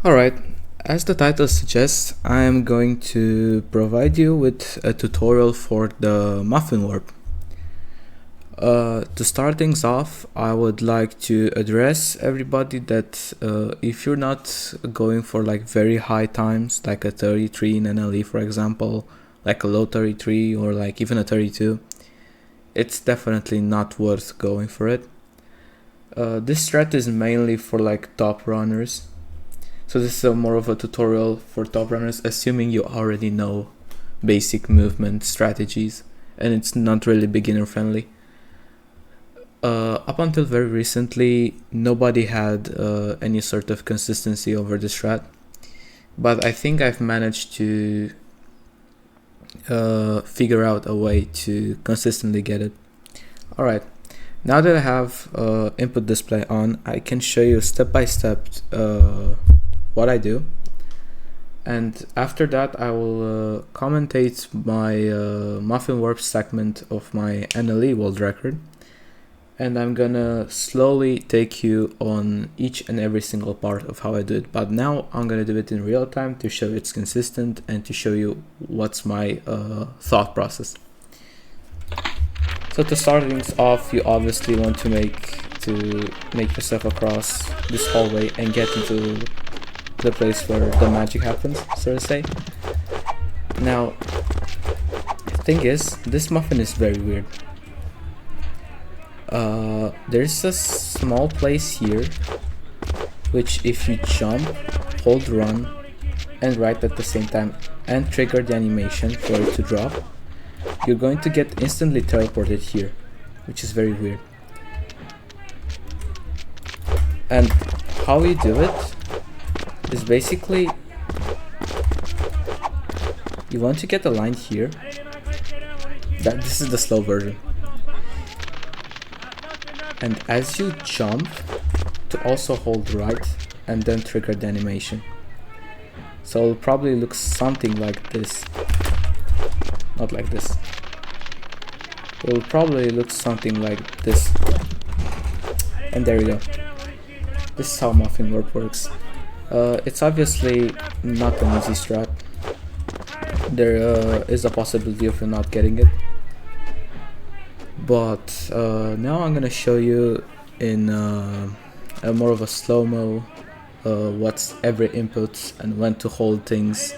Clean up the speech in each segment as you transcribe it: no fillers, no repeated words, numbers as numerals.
Alright, as the title suggests, I am going to provide you with a tutorial for the Muffin warp. To start things off, I would like to address everybody that if you're not going for like very high times, like a 33 in NLE for example, like a low 33 or like even a 32, it's definitely not worth going for it. This strat is mainly for like top runners. So this is more of a tutorial for top runners, assuming you already know basic movement strategies, and it's not really beginner friendly. Up until very recently, nobody had any sort of consistency over the strat, but I think I've managed to figure out a way to consistently get it. Alright, now that I have input display on, I can show you step by step what I do, and after that I will commentate my Muffin warp segment of my NLE world record, and I'm gonna slowly take you on each and every single part of how I do it. But now I'm gonna do it in real time to show it's consistent and to show you what's my thought process. So to start things off, you obviously want to make yourself across this hallway and get into the place where the magic happens, so to say. Now, the thing is, this muffin is very weird. There's a small place here, which if you jump, hold run, and right at the same time, and trigger the animation for it to drop, you're going to get instantly teleported here, which is very weird. And how you do it is basically, you want to get a line here. This is the slow version. And as you jump, to also hold right and then trigger the animation. So it'll probably look something like this. Not like this. It will probably look something like this. And there you go. This is how Muffin warp works. It's obviously not an easy strat. There is a possibility of you not getting it. But now I'm gonna show you in a more of a slow-mo what's every input and when to hold things,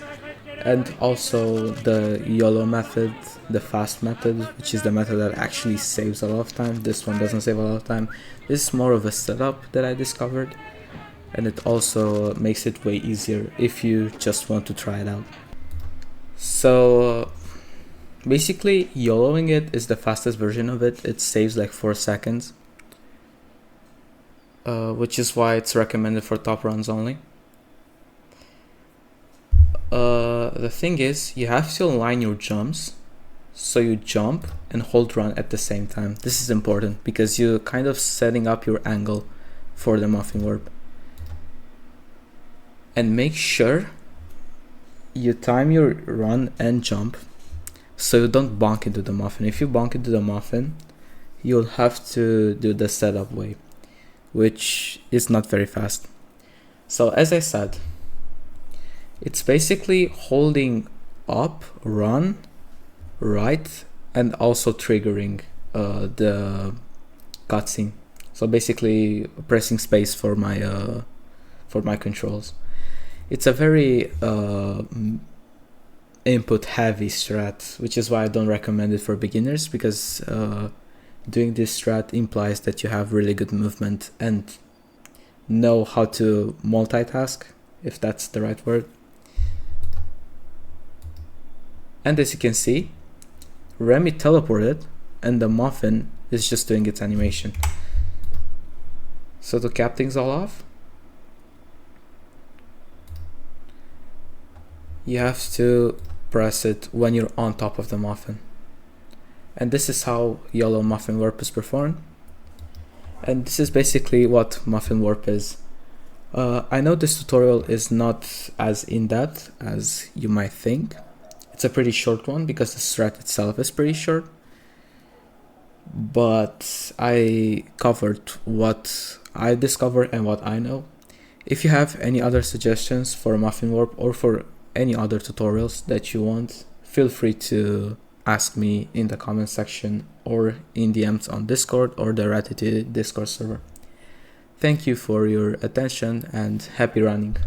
and also the YOLO method, the fast method, which is the method that actually saves a lot of time. This one doesn't save a lot of time. This is more of a setup that I discovered, and it also makes it way easier if you just want to try it out. So basically, YOLOing it is the fastest version of it. It saves like 4 seconds, which is why it's recommended for top runs only. The thing is, you have to align your jumps, so you jump and hold run at the same time. This is important because you're kind of setting up your angle for the Muffin warp. And make sure you time your run and jump so you don't bonk into the muffin. If you bonk into the muffin, you'll have to do the setup way, which is not very fast. So as I said, it's basically holding up, run, right, and also triggering the cutscene. So basically pressing space for my controls. It's a very input heavy strat, which is why I don't recommend it for beginners, because doing this strat implies that you have really good movement and know how to multitask, if that's the right word. And as you can see, Remy teleported and the muffin is just doing its animation. So to cap things all off, you have to press it when you're on top of the muffin. And this is how YOLO Muffin warp is performed. And this is basically what Muffin warp is. I know this tutorial is not as in-depth as you might think. It's a pretty short one because the strat itself is pretty short. But I covered what I discovered and what I know. If you have any other suggestions for Muffin Warp or for any other tutorials that you want, feel free to ask me in the comment section or in DMs on Discord or directly to Discord server. Thank you for your attention and happy running.